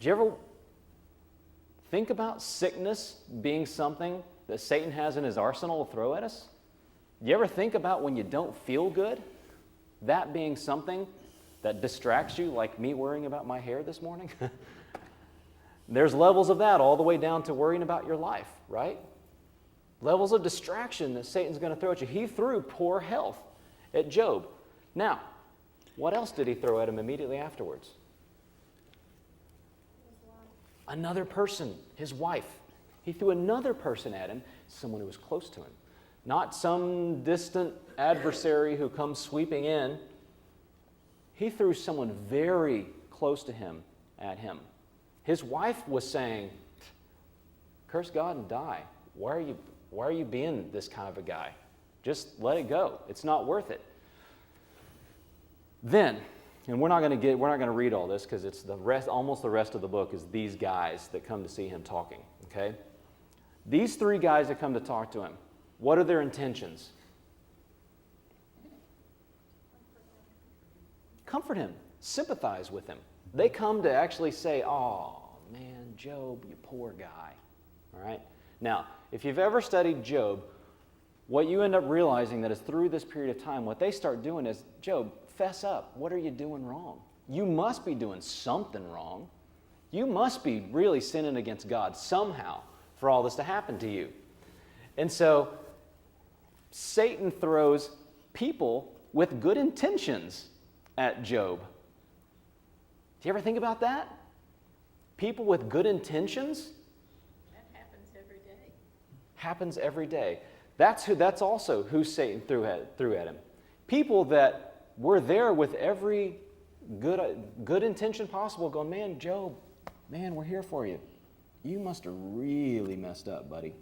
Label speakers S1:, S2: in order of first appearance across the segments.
S1: Do you ever think about sickness being something that Satan has in his arsenal to throw at us? Do you ever think about when you don't feel good, that being something that distracts you, like me worrying about my hair this morning? There's levels of that all the way down to worrying about your life, right? Levels of distraction that Satan's going to throw at you. He threw poor health at Job. Now, what else did he throw at him immediately afterwards? Another person, his wife. He threw another person at him, someone who was close to him. Not some distant adversary who comes sweeping in. He threw someone very close to him at him. His wife was saying, curse God and die. Why are you being this kind of a guy? Just let it go. It's not worth it. Then, and we're not going to read all this because it's almost the rest of the book is these guys that come to see him talking, okay? These three guys that come to talk to him, what are their intentions? Comfort him, sympathize with him. They come to actually say, oh, man, Job, you poor guy, all right? Now, if you've ever studied Job, what you end up realizing that is through this period of time, what they start doing is, Job, fess up. What are you doing wrong? You must be doing something wrong. You must be really sinning against God somehow for all this to happen to you. And so Satan throws people with good intentions at Job. Do you ever think about that? People with good intentions?
S2: That happens every day.
S1: Happens every day. That's also who Satan threw at him. People that were there with every good intention possible, going, man, Job, man, we're here for you. You must have really messed up, buddy.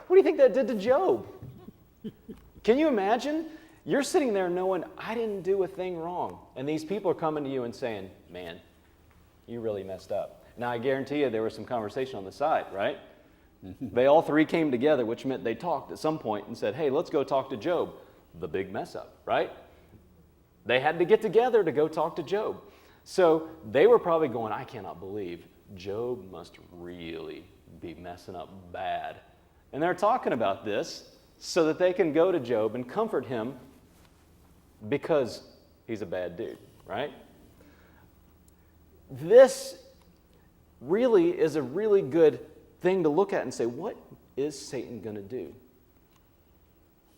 S1: What do you think that did to Job? Can you imagine? You're sitting there knowing, I didn't do a thing wrong. And these people are coming to you and saying, man, you really messed up. Now, I guarantee you there was some conversation on the side, right? They all three came together, which meant they talked at some point and said, hey, let's go talk to Job. The big mess up, right? They had to get together to go talk to Job. So they were probably going, I cannot believe Job must really be messing up bad. And they're talking about this so that they can go to Job and comfort him because he's a bad dude, right? This really is a really good thing to look at and say, what is Satan going to do?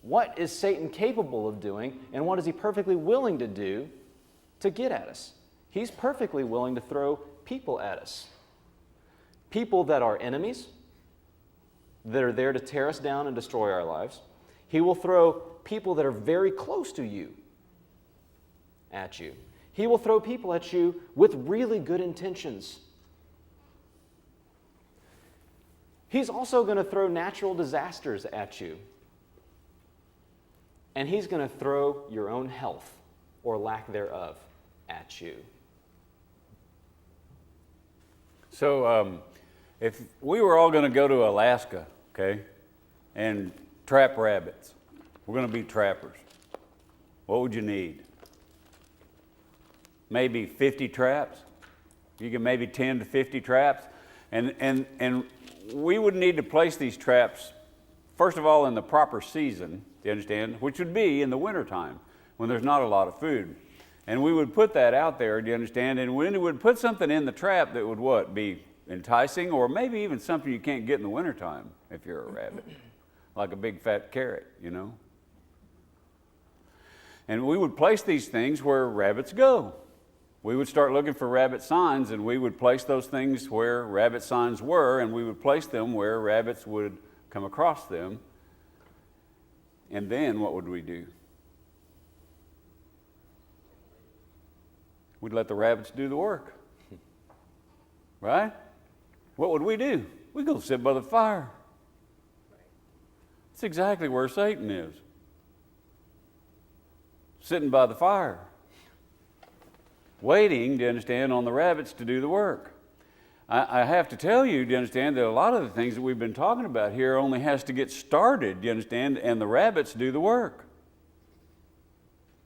S1: What is Satan capable of doing, and what is he perfectly willing to do to get at us? He's perfectly willing to throw people at us. People that are enemies, that are there to tear us down and destroy our lives. He will throw people that are very close to you at you. He will throw people at you with really good intentions. He's also going to throw natural disasters at you. And he's going to throw your own health or lack thereof at you.
S3: So if we were all going to go to Alaska, okay, and trap rabbits, we're going to be trappers, what would you need? Maybe 50 traps? You can maybe 10 to 50 traps. And we would need to place these traps, first of all, in the proper season, you understand, which would be in the wintertime when there's not a lot of food. And we would put that out there, do you understand? And we would put something in the trap that would what? Be enticing, or maybe even something you can't get in the wintertime if you're a rabbit, like a big fat carrot, you know? And we would place these things where rabbits go. We would start looking for rabbit signs, and we would place those things where rabbit signs were, and we would place them where rabbits would come across them. And then what would we do? We'd let the rabbits do the work. Right? What would we do? We'd go sit by the fire. That's exactly where Satan is. Sitting by the fire. Waiting, do you understand, on the rabbits to do the work. I have to tell you, do you understand, that a lot of the things that we've been talking about here only has to get started, do you understand, and the rabbits do the work.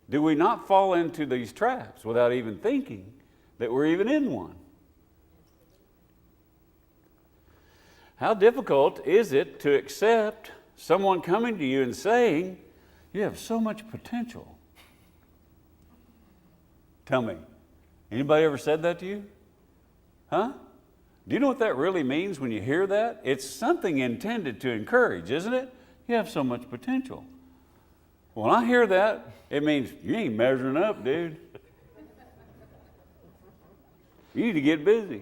S3: Do we not fall into these traps without even thinking that we're even in one. How difficult is it to accept someone coming to you and saying, you have so much potential? Tell me, anybody ever said that to you? Huh? Do you know what that really means when you hear that? It's something intended to encourage, isn't it? You have so much potential. When I hear that, it means you ain't measuring up, dude. You need to get busy.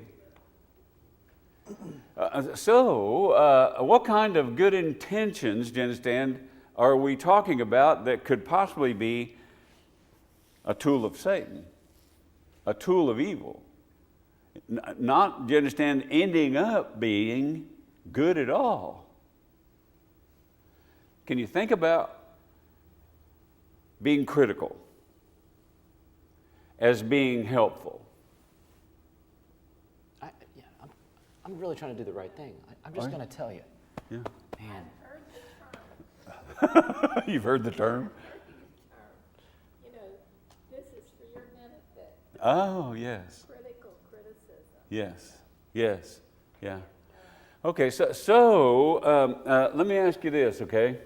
S3: What kind of good intentions, do you understand, are we talking about that could possibly be a tool of Satan, a tool of evil? Not, do you understand, ending up being good at all. Can you think about being critical as being helpful?
S1: I'm really trying to do the right thing. I'm just going to tell you.
S3: Yeah.
S1: Man.
S3: You've heard the term?
S2: You know, this is for your benefit.
S3: Oh, yes.
S2: Critical criticism.
S3: Yes. Yes. Yeah. Okay, so let me ask you this, okay?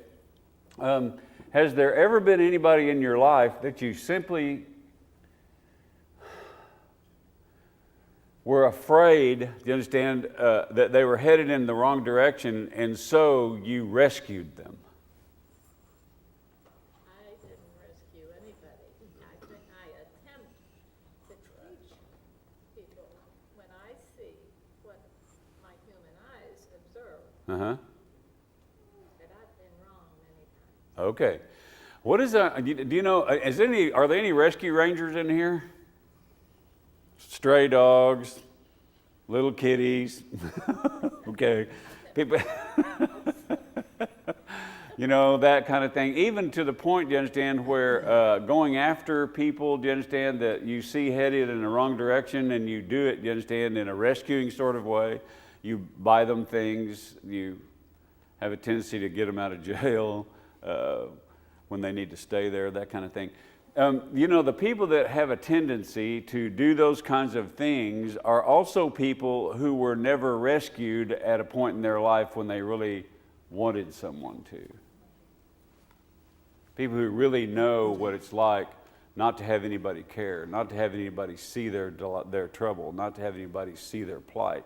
S3: Has there ever been anybody in your life that you simply were afraid, do you understand, that they were headed in the wrong direction, and so you rescued them?
S2: I didn't rescue anybody. I attempt to teach people when I see what my human eyes observe
S3: Uh-huh.
S2: that I've been wrong many times.
S3: Okay. What is that? Do you know, are there any rescue rangers in here? Stray dogs, little kitties. Okay. People, you know, that kind of thing. Even to the point, do you understand, where going after people, do you understand, that you see headed in the wrong direction, and you do it, do you understand, in a rescuing sort of way. You buy them things, you have a tendency to get them out of jail when they need to stay there, that kind of thing. You know, the people that have a tendency to do those kinds of things are also people who were never rescued at a point in their life when they really wanted someone to. People who really know what it's like not to have anybody care, not to have anybody see their trouble, not to have anybody see their plight,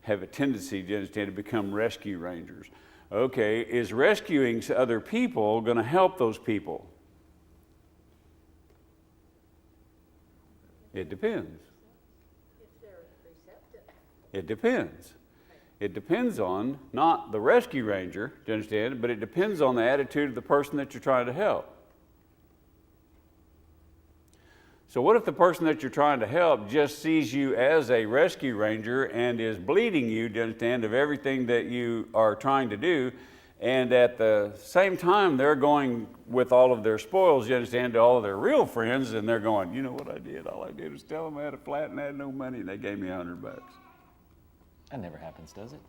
S3: have a tendency, do you understand, to become rescue rangers. Okay, is rescuing other people going to help those people? It depends.
S2: If they're receptive.
S3: It depends. It depends on not the rescue ranger, do you understand, but it depends on the attitude of the person that you're trying to help. So what if the person that you're trying to help just sees you as a rescue ranger and is bleeding you, do you understand, of everything that you are trying to do, and at the same time they're going with all of their spoils, you understand, to all of their real friends, and they're going, you know what I did? All I did was tell them I had a flat and I had no money, and they gave me $100.
S1: That never happens, does it?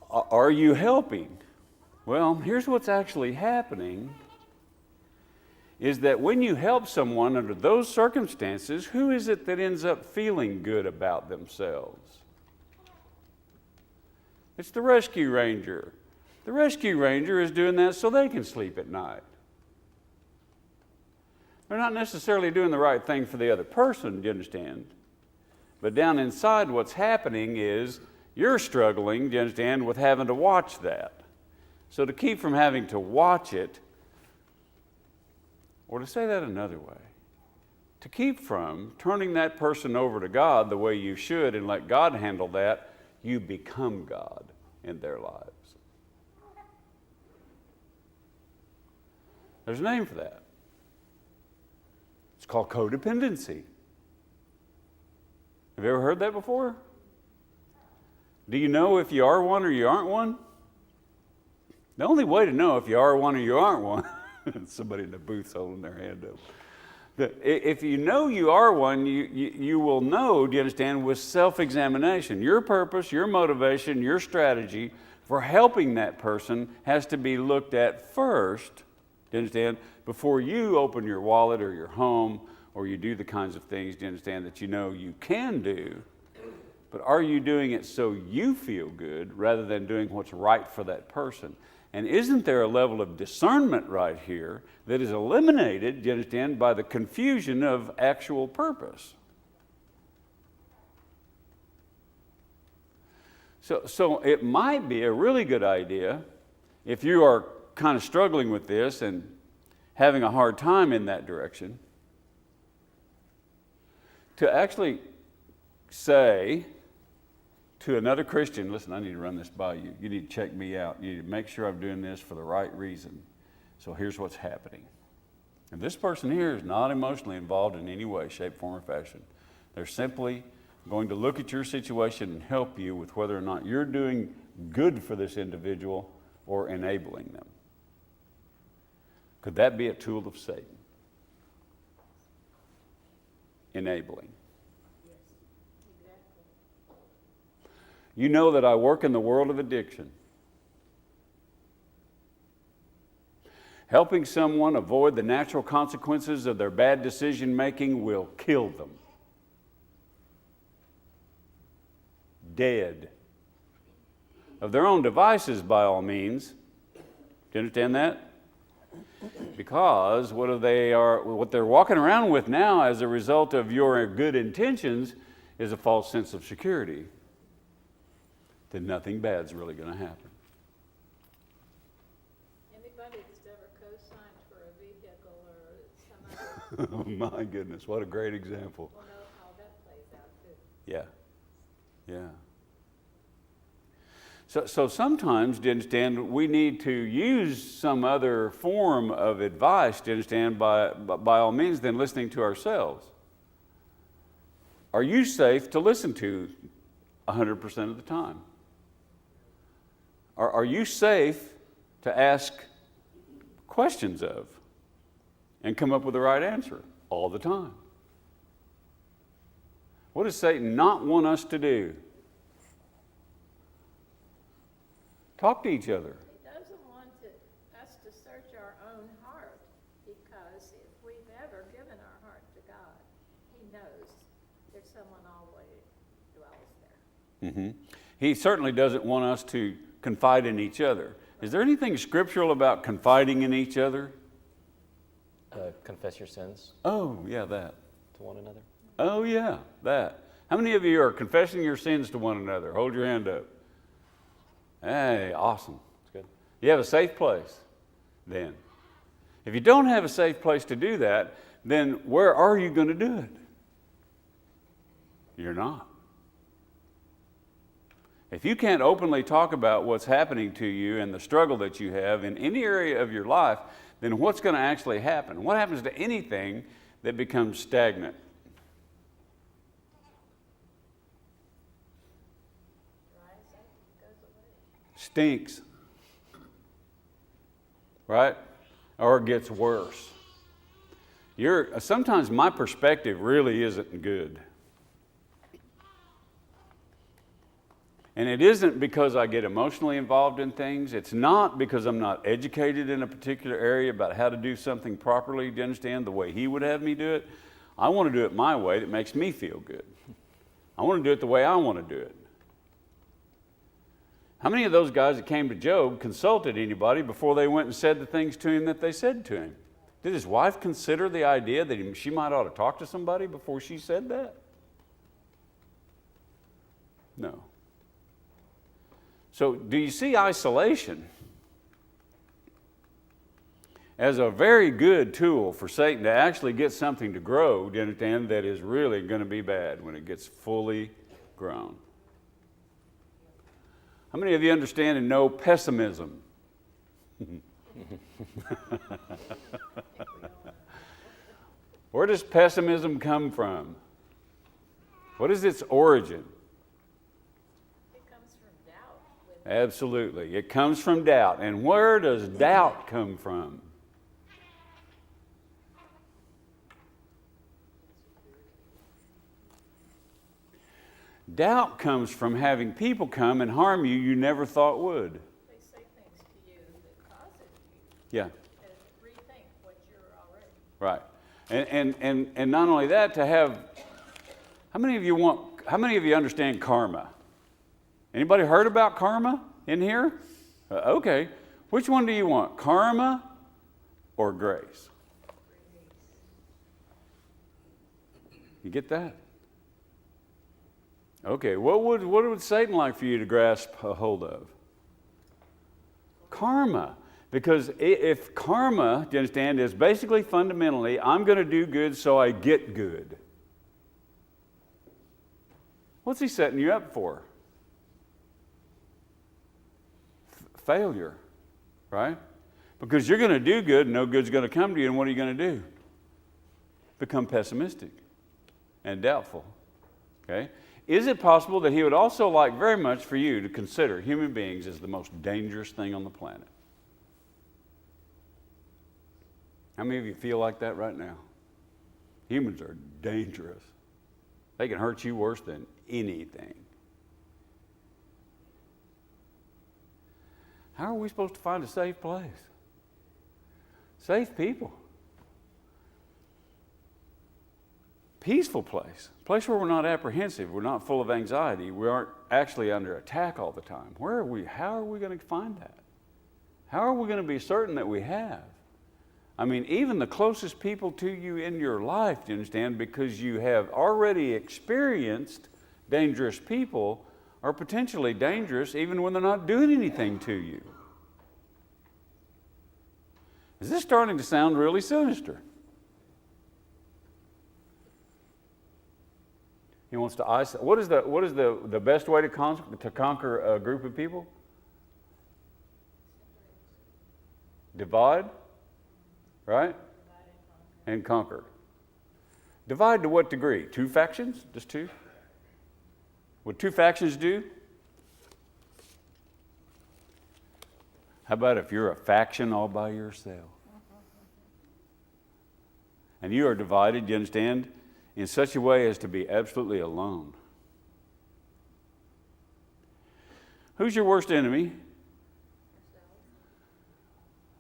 S3: Are you helping? Well, here's what's actually happening, is that when you help someone under those circumstances, who is it that ends up feeling good about themselves? It's the rescue ranger. The rescue ranger is doing that so they can sleep at night. They're not necessarily doing the right thing for the other person, do you understand? But down inside, what's happening is you're struggling, do you understand, with having to watch that. So to keep from having to watch it, or to say that another way, to keep from turning that person over to God the way you should and let God handle that, you become God in their lives. There's a name for that. It's called codependency. Have you ever heard that before? Do you know if you are one or you aren't one? The only way to know if you are one or you aren't one, somebody in the booth's holding their hand up. If you know you are one, you will know, do you understand, with self-examination. Your purpose, your motivation, your strategy for helping that person has to be looked at first, do you you understand? Before you open your wallet or your home or you do the kinds of things, do you understand, that you know you can do, but are you doing it so you feel good rather than doing what's right for that person? And isn't there a level of discernment right here that is eliminated, do you understand, by the confusion of actual purpose? So it might be a really good idea, if you are kind of struggling with this and having a hard time in that direction, to actually say to another Christian, listen, I need to run this by you. You need to check me out. You need to make sure I'm doing this for the right reason. So here's what's happening. And this person here is not emotionally involved in any way, shape, form, or fashion. They're simply going to look at your situation and help you with whether or not you're doing good for this individual or enabling them. Could that be a tool of Satan? Enabling.
S2: Yes, exactly.
S3: You know that I work in the world of addiction. Helping someone avoid the natural consequences of their bad decision making will kill them. Dead. Of their own devices, by all means. Do you understand that? Because what they're walking around with now as a result of your good intentions is a false sense of security that nothing bad's really going to happen.
S2: Anybody that's ever co-signed for a vehicle or some other
S3: Oh my goodness, what a great example.
S2: will know how that plays out too.
S3: Yeah, yeah. So sometimes, do you understand, we need to use some other form of advice, do you understand, by all means, than listening to ourselves. Are you safe to listen to 100% of the time? Are you safe to ask questions of and come up with the right answer all the time? What does Satan not want us to do? Talk to each other.
S2: He doesn't want us to search our own heart, because if we've ever given our heart to God, he knows there's someone always dwells there.
S3: Mm-hmm. He certainly doesn't want us to confide in each other. Is there anything scriptural about confiding in each other?
S1: Confess your sins
S3: Oh, yeah, that.
S1: to one another.
S3: Oh, yeah, that. How many of you are confessing your sins to one another? Hold your hand up. Hey, awesome.
S1: That's good.
S3: You have a safe place then. If you don't have a safe place to do that, then where are you going to do it? You're not. If you can't openly talk about what's happening to you and the struggle that you have in any area of your life, then what's going to actually happen? What happens to anything that becomes stagnant?
S2: Rise up, goes away.
S3: Stinks. Right? Or it gets worse. Sometimes my perspective really isn't good. And it isn't because I get emotionally involved in things. It's not because I'm not educated in a particular area about how to do something properly. Do you understand? The way he would have me do it. I want to do it my way that makes me feel good. I want to do it the way I want to do it. How many of those guys that came to Job consulted anybody before they went and said the things to him that they said to him? Did his wife consider the idea that she might ought to talk to somebody before she said that? No. So do you see isolation as a very good tool for Satan to actually get something to grow, do you understand, that is really going to be bad when it gets fully grown? How many of you understand and know pessimism? Where does pessimism come from? What is its origin? Absolutely. It comes from doubt. And where does doubt come from? Doubt comes from having people come and harm you never thought would.
S2: They say things to you that causes you
S3: Yeah.
S2: to rethink
S3: Right. And not only that, to have, how many of you understand karma? Anybody heard about karma in here? Okay. Which one do you want, karma or grace? You get that? Okay, what would Satan like for you to grasp a hold of? Karma. Because if karma, do you understand, is basically fundamentally, I'm going to do good so I get good. What's he setting you up for? Failure, right? Because you're going to do good and no good's going to come to you, and what are you going to do? Become pessimistic and doubtful, okay? Is it possible that he would also like very much for you to consider human beings as the most dangerous thing on the planet? How many of you feel like that right now? Humans are dangerous. They can hurt you worse than anything. How are we supposed to find a safe place? Safe people. Peaceful place. A place where we're not apprehensive, we're not full of anxiety, we aren't actually under attack all the time. Where are we? How are we going to find that? How are we going to be certain that we have? I mean, even the closest people to you in your life, do you understand, because you have already experienced dangerous people, are potentially dangerous even when they're not doing anything to you. Is this starting to sound really sinister? He wants to isolate. What is the best way to conquer a group of people? Divide, right? And conquer. Divide to what degree? 2 factions? Just 2? What 2 factions do? How about if you're a faction all by yourself? And you are divided, do you understand, in such a way as to be absolutely alone. Who's your worst enemy?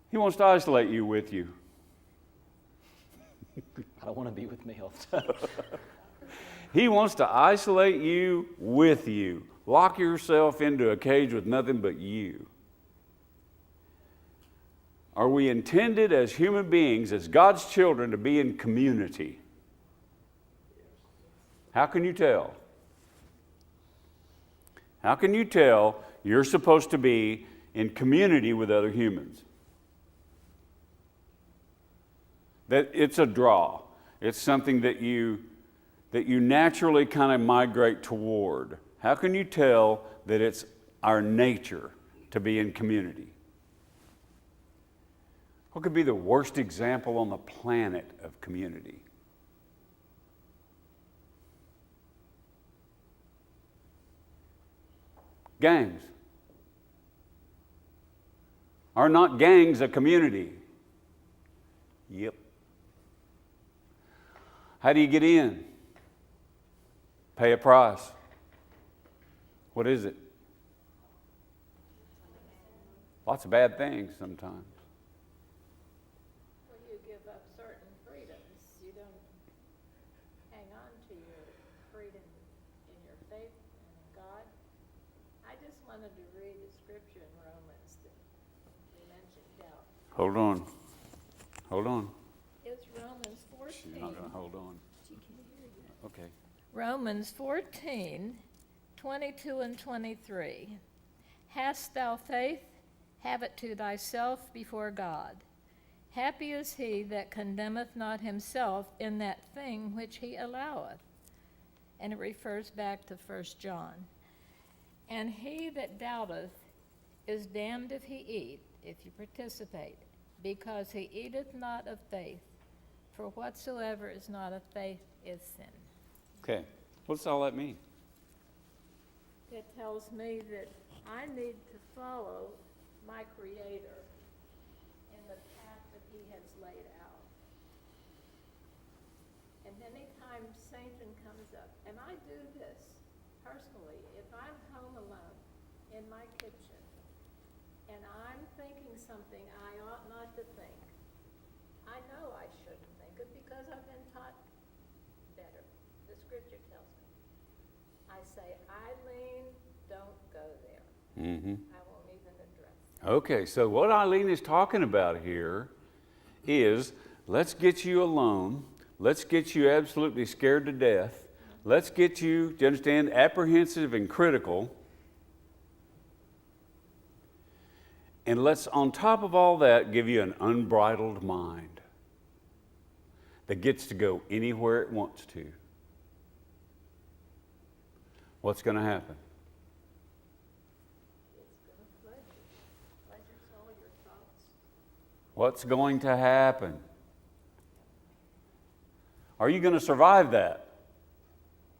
S3: He wants to isolate you with you.
S1: I don't want to be with me all the time.
S3: He wants to isolate you with you. Lock yourself into a cage with nothing but you. Are we intended as human beings, as God's children, to be in community? How can you tell? How can you tell you're supposed to be in community with other humans? That it's a draw. It's something that you naturally kind of migrate toward. How can you tell that it's our nature to be in community? What could be the worst example on the planet of community? Gangs. Are not gangs a community? Yep. How do you get in? Pay a price. What is it? Lots of bad things sometimes.
S2: Well, you give up certain freedoms. You don't hang on to your freedom in your faith in God. I just wanted to read a scripture in Romans that we mentioned doubt.
S3: Hold on. Hold on.
S2: It's Romans 14.
S3: She's not going to hold on. Okay.
S2: Romans 14, 22 and 23. Hast thou faith? Have it to thyself before God. Happy is he that condemneth not himself in that thing which he alloweth. And it refers back to 1 John. And he that doubteth is damned if he eat, if you participate, because he eateth not of faith. For whatsoever is not of faith is sin.
S3: Okay. What's all that mean?
S2: It tells me that I need to follow my Creator in the path that he has laid out. And anytime Satan comes up, and I do this personally, if I'm home alone in my kitchen and I'm thinking something I ought not to think, I know I shouldn't think say, Eileen, don't go there.
S3: Mm-hmm.
S2: I won't even address it.
S3: Okay, so what Eileen is talking about here is let's get you alone. Let's get you absolutely scared to death. Let's get you, do you understand, apprehensive and critical. And let's, on top of all that, give you an unbridled mind that gets to go anywhere it wants to. What's going to happen?
S2: It's going to flood you. Pleasures all your thoughts.
S3: What's going to happen? Are you going to survive that?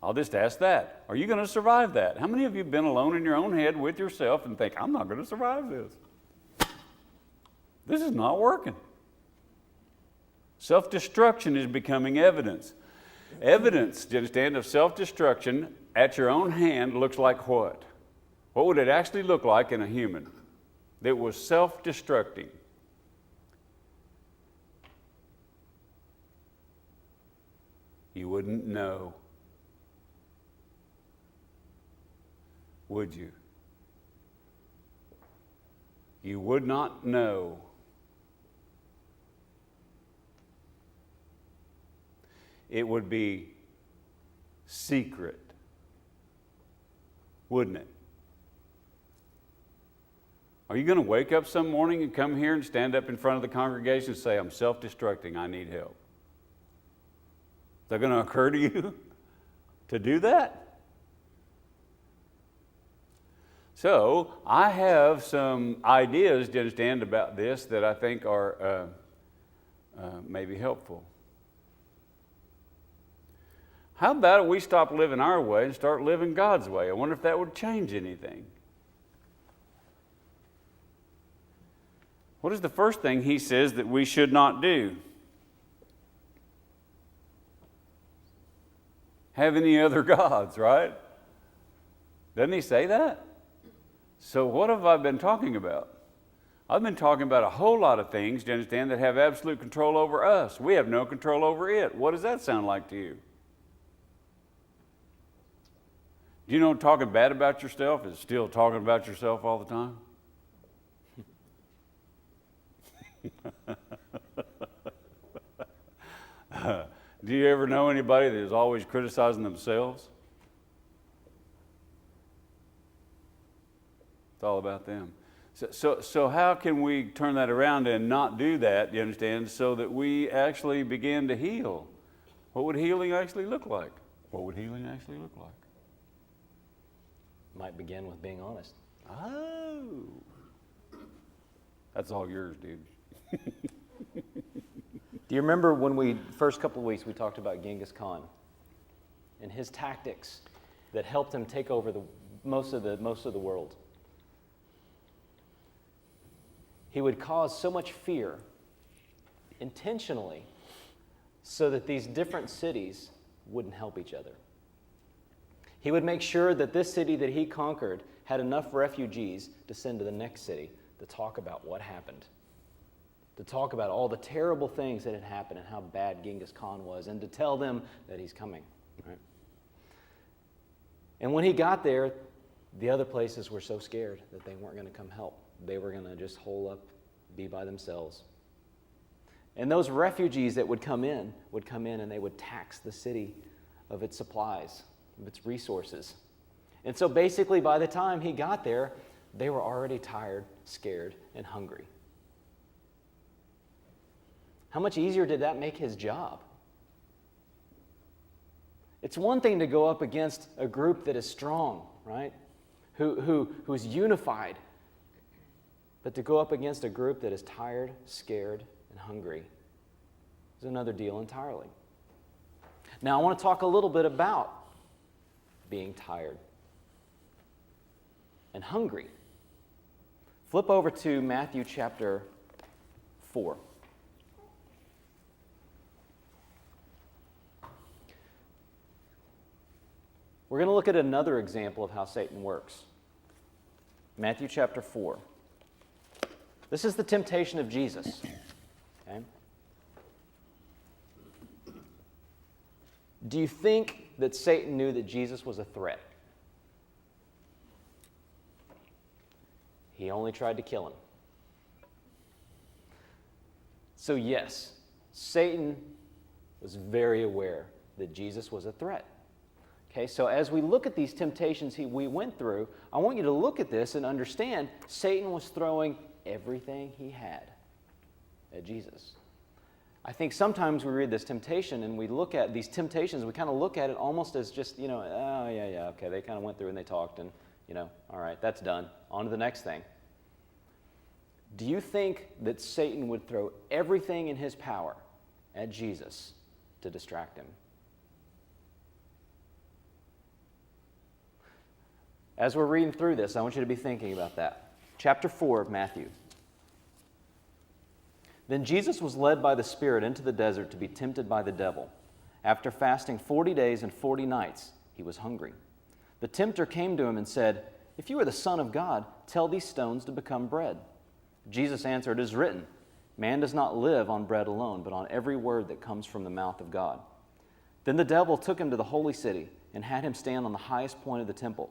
S3: I'll just ask that. Are you going to survive that? How many of you have been alone in your own head with yourself and think, I'm not going to survive this? This is not working. Self-destruction is becoming evidence. Evidence, do you understand, of self-destruction at your own hand looks like what? What would it actually look like in a human that was self-destructing? You wouldn't know, would you? You would not know. It would be secret, wouldn't it? Are you going to wake up some morning and come here and stand up in front of the congregation and say, I'm self-destructing, I need help? Is that going to occur to you to do that? So I have some ideas, do you understand, about this that I think are maybe helpful. How about we stop living our way and start living God's way? I wonder if that would change anything. What is the first thing he says that we should not do? Have any other gods, right? Doesn't he say that? So what have I been talking about? I've been talking about a whole lot of things, do you understand, that have absolute control over us. We have no control over it. What does that sound like to you? Do you know talking bad about yourself is still talking about yourself all the time? Do you ever know anybody that is always criticizing themselves? It's all about them. So how can we turn that around and not do that, you understand, so that we actually begin to heal? What would healing actually look like? What would healing actually look like?
S1: Might begin with being honest.
S3: Oh. That's all yours, dude.
S1: Do you remember when first couple of weeks we talked about Genghis Khan and his tactics that helped him take over most of the world? He would cause so much fear intentionally so that these different cities wouldn't help each other. He would make sure that this city that he conquered had enough refugees to send to the next city to talk about what happened, to talk about all the terrible things that had happened and how bad Genghis Khan was, and to tell them that he's coming. Right? And when he got there, the other places were so scared that they weren't going to come help. They were going to just hole up, be by themselves. And those refugees that would come in and they would tax the city of its supplies, of its resources. And so basically by the time he got there, they were already tired, scared, and hungry. How much easier did that make his job? It's one thing to go up against a group that is strong, right? Who's unified. But to go up against a group that is tired, scared, and hungry is another deal entirely. Now I want to talk a little bit about being tired and hungry. Flip over to Matthew chapter 4. We're going to look at another example of how Satan works. Matthew chapter 4. This is the temptation of Jesus. Okay? Do you think that Satan knew that Jesus was a threat? he only tried to kill him. So yes, Satan was very aware that Jesus was a threat. Okay, so as we look at these temptations we went through, I want you to look at this and understand Satan was throwing everything he had at Jesus. I think sometimes we read this temptation and we look at these temptations, we kind of look at it almost as just, oh yeah, okay, they kind of went through and they talked and, all right, that's done. On to the next thing. Do you think that Satan would throw everything in his power at Jesus to distract him? As we're reading through this, I want you to be thinking about that. Chapter 4 of Matthew. Then Jesus was led by the Spirit into the desert to be tempted by the devil. After fasting 40 days and 40 nights, he was hungry. The tempter came to him and said, "If you are the Son of God, tell these stones to become bread." Jesus answered, "It is written, man does not live on bread alone, but on every word that comes from the mouth of God." Then the devil took him to the holy city and had him stand on the highest point of the temple.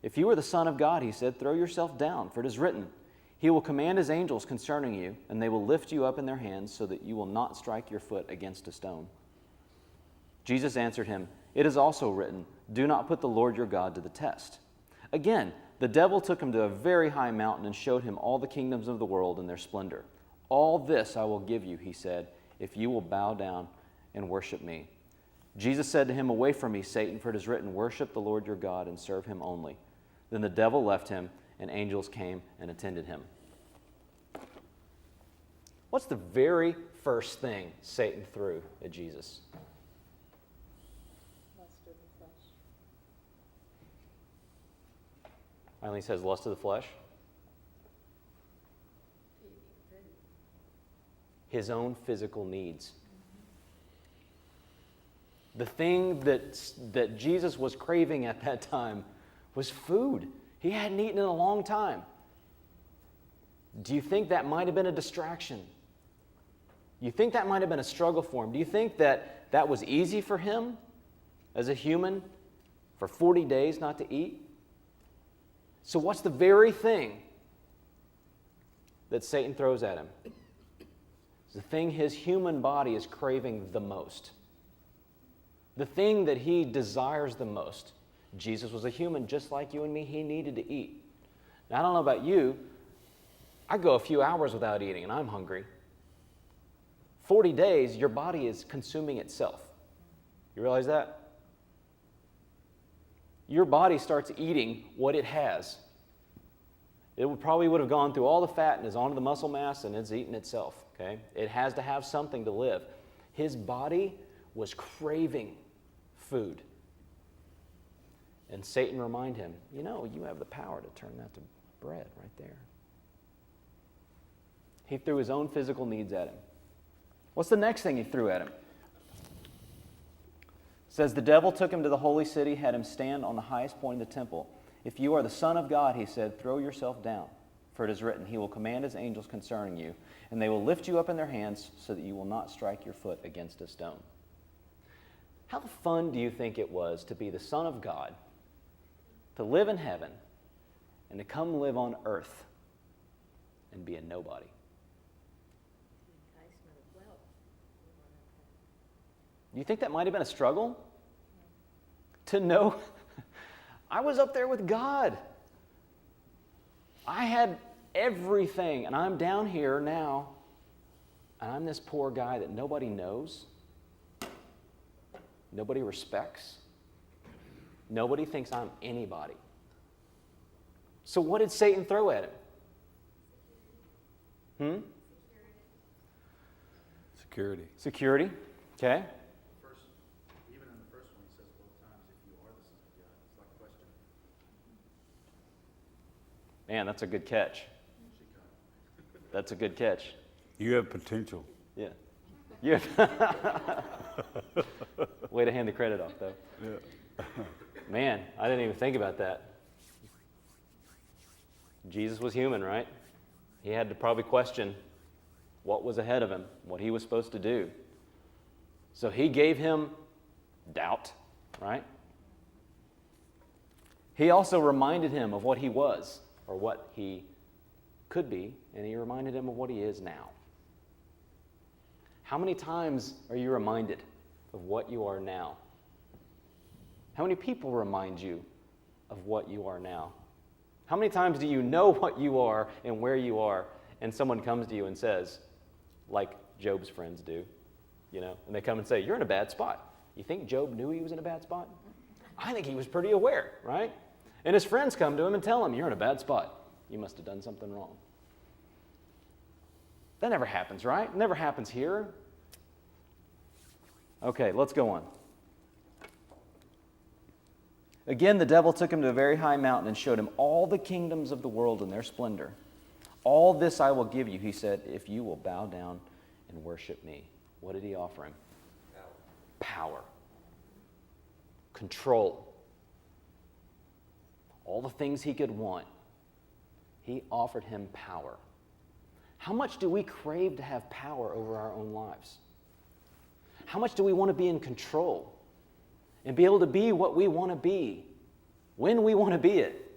S1: "If you are the Son of God," he said, "throw yourself down, for it is written, he will command his angels concerning you, and they will lift you up in their hands so that you will not strike your foot against a stone." Jesus answered him, "It is also written, do not put the Lord your God to the test." Again, the devil took him to a very high mountain and showed him all the kingdoms of the world and their splendor. "All this I will give you," he said, "if you will bow down and worship me." Jesus said to him, "Away from me, Satan, for it is written, worship the Lord your God and serve him only." Then the devil left him, and angels came and attended him. What's the very first thing Satan threw at Jesus?
S2: Lust of the flesh.
S1: Eileen says lust of the flesh.
S2: Eating food.
S1: His own physical needs. The thing that Jesus was craving at that time was food. He hadn't eaten in a long time. Do you think that might have been a distraction? You think that might have been a struggle for him? Do you think that that was easy for him as a human for 40 days not to eat? So what's the very thing that Satan throws at him? It's the thing his human body is craving the most. The thing that he desires the most. Jesus was a human just like you and me. He needed to eat. Now, I don't know about you. I go a few hours without eating and I'm hungry. 40 days, your body is consuming itself. You realize that? Your body starts eating what it has. It probably would have gone through all the fat and is onto the muscle mass and it's eaten itself. Okay? It has to have something to live. His body was craving food. And Satan reminded him, you have the power to turn that to bread right there. He threw his own physical needs at him. What's the next thing he threw at him? It says, the devil took him to the holy city, had him stand on the highest point of the temple. "If you are the Son of God," he said, "throw yourself down, for it is written, he will command his angels concerning you, and they will lift you up in their hands so that you will not strike your foot against a stone." How fun do you think it was to be the Son of God, to live in heaven, and to come live on earth and be a nobody?
S2: The enticement of wealth.
S1: Do you think that might have been a struggle? To know, I was up there with God. I had everything, and I'm down here now, and I'm this poor guy that nobody knows, nobody respects, nobody thinks I'm anybody. So what did Satan throw at him? Security. Okay.
S4: Even in the first one, he says both times, "If you are the Son of God." It's like a question.
S1: Man, that's a good catch. That's a good catch.
S3: You have potential.
S1: Yeah. Yeah. Way to hand the credit off, though.
S3: Yeah.
S1: Man, I didn't even think about that. Jesus was human, right? He had to probably question what was ahead of him, what he was supposed to do. So he gave him doubt, right? He also reminded him of what he was, or what he could be, and he reminded him of what he is now. How many times are you reminded of what you are now? How many people remind you of what you are now? How many times do you know what you are and where you are, and someone comes to you and says, like Job's friends do, and they come and say, you're in a bad spot. You think Job knew he was in a bad spot? I think he was pretty aware, right? And his friends come to him and tell him, you're in a bad spot. You must have done something wrong. That never happens, right? It never happens here. Okay, let's go on. Again, the devil took him to a very high mountain and showed him all the kingdoms of the world and their splendor. All this I will give you, he said, if you will bow down and worship me. What did he offer him? Power. Control. All the things he could want. He offered him power. How much do we crave to have power over our own lives? How much do we want to be in control and be able to be what we want to be when we want to be it?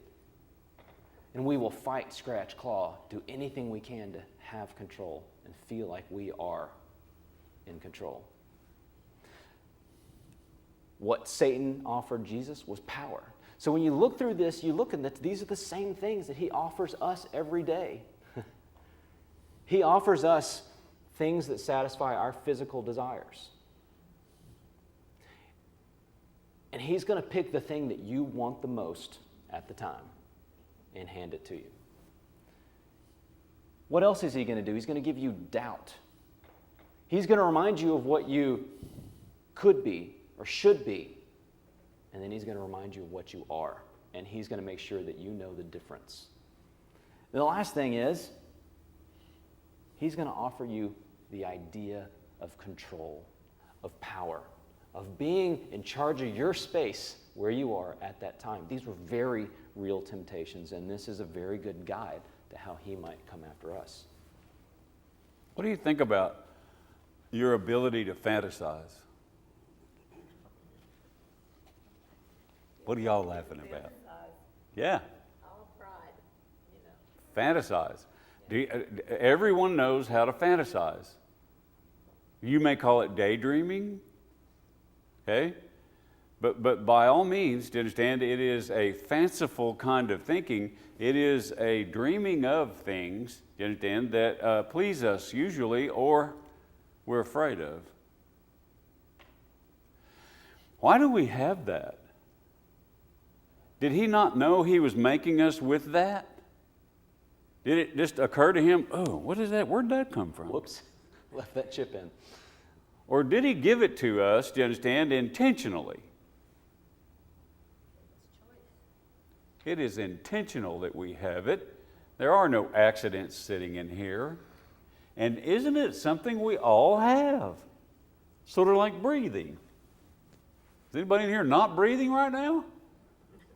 S1: And we will fight, scratch, claw, do anything we can to have control and feel like we are in control. What Satan offered Jesus was power. So when you look through this, you look at these are the same things that he offers us every day. He offers us things that satisfy our physical desires. And he's going to pick the thing that you want the most at the time and hand it to you. What else is he going to do? He's going to give you doubt. He's going to remind you of what you could be or should be. And then he's going to remind you of what you are. And he's going to make sure that you know the difference. And the last thing is, he's going to offer you the idea of control, of power, of being in charge of your space where you are at that time. These were very real temptations, and this is a very good guide to how he might come after us.
S3: What do you think about your ability to fantasize? What are y'all laughing about? Yeah.
S2: All pride,
S3: Fantasize. Everyone knows how to fantasize. You may call it daydreaming, okay? But by all means, to understand, it is a fanciful kind of thinking. It is a dreaming of things, you understand, that please us usually or we're afraid of. Why do we have that? Did he not know he was making us with that? Did it just occur to him, oh, what is that? Where'd that come from?
S1: Whoops, left that chip in.
S3: Or did he give it to us, do you understand, intentionally? It is intentional that we have it. There are no accidents sitting in here. And isn't it something we all have? Sort of like breathing. Is anybody in here not breathing right now?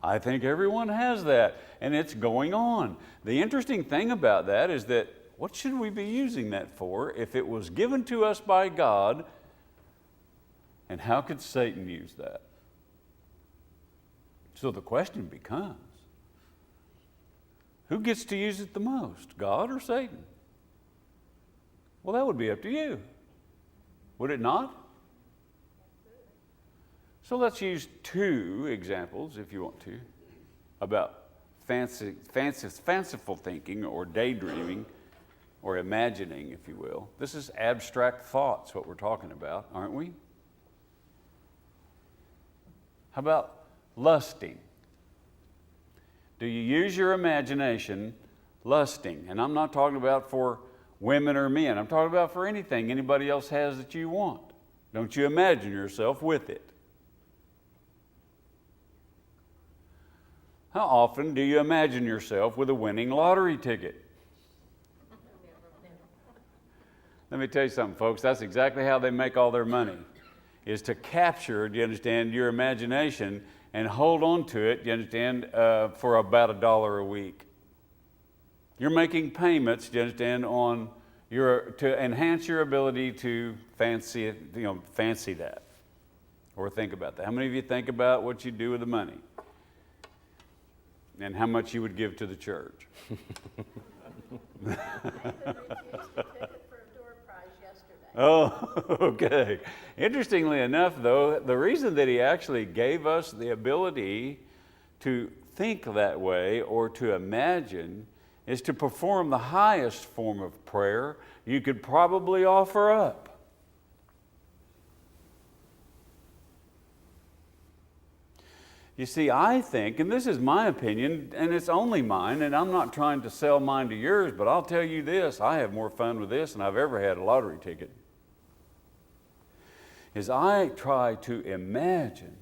S3: I think everyone has that, and it's going on. The interesting thing about that is that what should we be using that for if it was given to us by God, and how could Satan use that? So the question becomes, who gets to use it the most, God or Satan? Well, that would be up to you. Would it not? So let's use two examples, if you want to, about fanciful thinking or daydreaming or imagining, if you will. This is abstract thoughts, what we're talking about, aren't we? How about lusting? Do you use your imagination lusting? And I'm not talking about for women or men. I'm talking about for anything anybody else has that you want. Don't you imagine yourself with it? How often do you imagine yourself with a winning lottery ticket? Let me tell you something, folks. That's exactly how they make all their money, is to capture, do you understand, your imagination and hold on to it, do you understand, for about $1 a week. You're making payments, do you understand, to enhance your ability to fancy that or think about that. How many of you think about what you do with the money? And how much you would give to the church.
S2: I even refused a ticket for a door prize yesterday.
S3: Oh, okay. Interestingly enough, though, the reason that he actually gave us the ability to think that way or to imagine is to perform the highest form of prayer you could probably offer up. You see, I think, and this is my opinion, and it's only mine, and I'm not trying to sell mine to yours, but I'll tell you this, I have more fun with this than I've ever had a lottery ticket. Is I try to imagine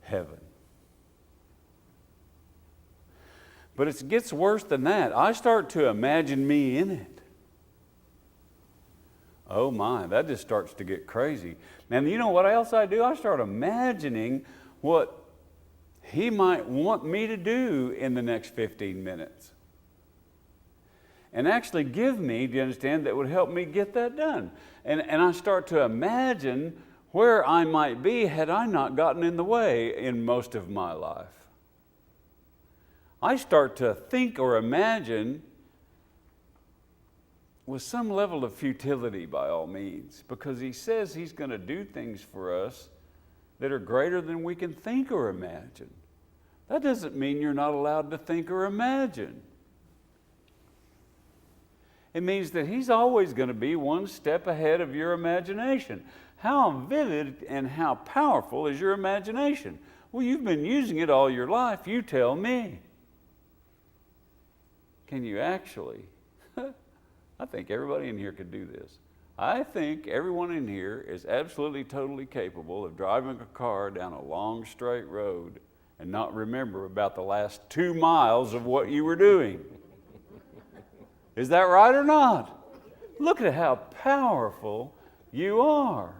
S3: heaven. But it gets worse than that. I start to imagine me in it. Oh my, that just starts to get crazy. And you know what else I do? I start imagining what he might want me to do in the next 15 minutes. And actually give me, do you understand, that would help me get that done. And I start to imagine where I might be had I not gotten in the way in most of my life. I start to think or imagine with some level of futility by all means, because he says he's going to do things for us that are greater than we can think or imagine. That doesn't mean you're not allowed to think or imagine. It means that he's always going to be one step ahead of your imagination. How vivid and how powerful is your imagination? Well, you've been using it all your life. You tell me. Can you actually? I think everybody in here could do this. I think everyone in here is absolutely, totally capable of driving a car down a long, straight road and not remember about the last 2 miles of what you were doing. Is that right or not? Look at how powerful you are.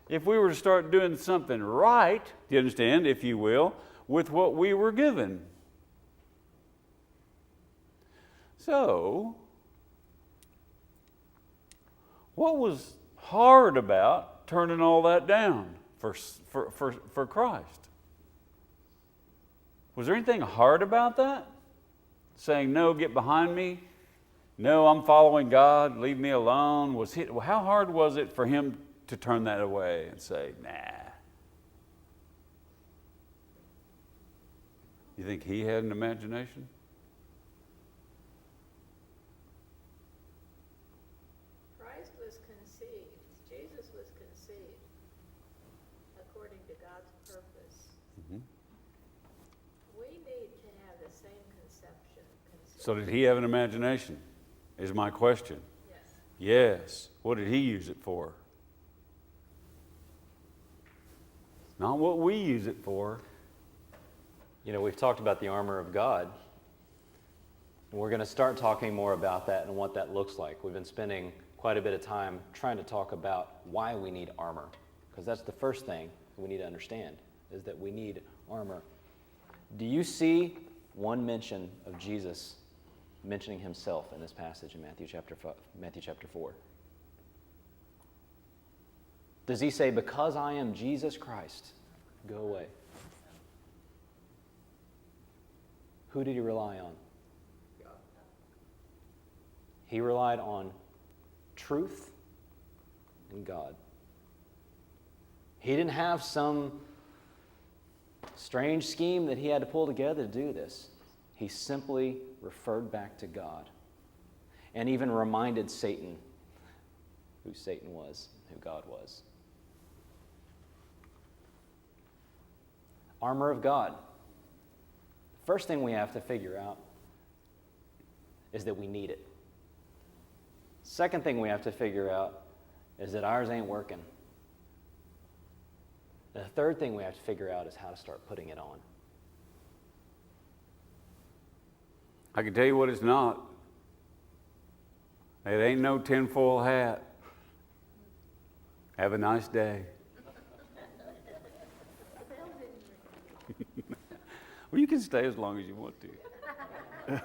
S3: If we were to start doing something right, do you understand, if you will, with what we were given. So, what was hard about turning all that down for Christ? Was there anything hard about that? Saying, no, get behind me. No, I'm following God. Leave me alone. How hard was it for him to turn that away and say, nah? You think he had an imagination?
S2: Christ was conceived, Jesus was conceived according to God's purpose.
S3: Mm-hmm.
S2: We need to have the same conception.
S3: So did he have an imagination, is my question.
S2: Yes.
S3: Yes. What did he use it for? Not what we use it for.
S1: You know, we've talked about the armor of God. And we're going to start talking more about that and what that looks like. We've been spending quite a bit of time trying to talk about why we need armor. Because that's the first thing we need to understand, is that we need armor. Do you see one mention of Jesus mentioning himself in this passage in Matthew chapter 4? Does he say, because I am Jesus Christ, go away? Who did he rely on?
S4: God.
S1: He relied on truth and God. He didn't have some strange scheme that he had to pull together to do this. He simply referred back to God and even reminded Satan who Satan was, who God was. Armor of God. First thing we have to figure out is that we need it. Second thing we have to figure out is that ours ain't working. The third thing we have to figure out is how to start putting it on.
S3: I can tell you what it's not. It ain't no tinfoil hat. Have a nice day. Well, you can stay as long as you want to.